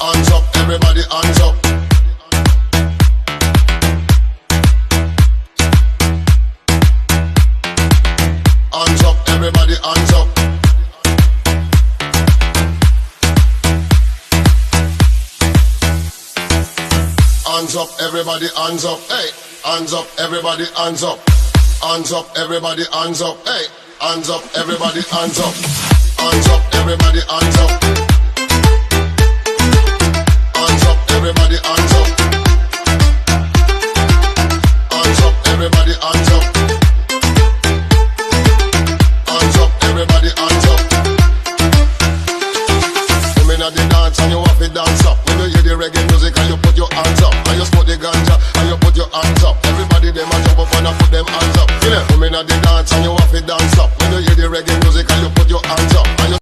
Hands up, everybody, hands up. Hands up, everybody, hands up. Hands up, everybody, hands up. Hey, hands up, everybody, hands up. Hands up, everybody, hands up. Hey, hands up, everybody, hands up. Hands up, everybody, hands up. Hands up, everybody, hands up. Hands up, everybody, hands up. Hands up, everybody, hands up. Come in at the dance and you have to dance up. When you hear the reggae music and you put your hands up, and you smoke the ganja and you put your hands up. Everybody them a jump up and a put them hands up. You know, come in at the dance and you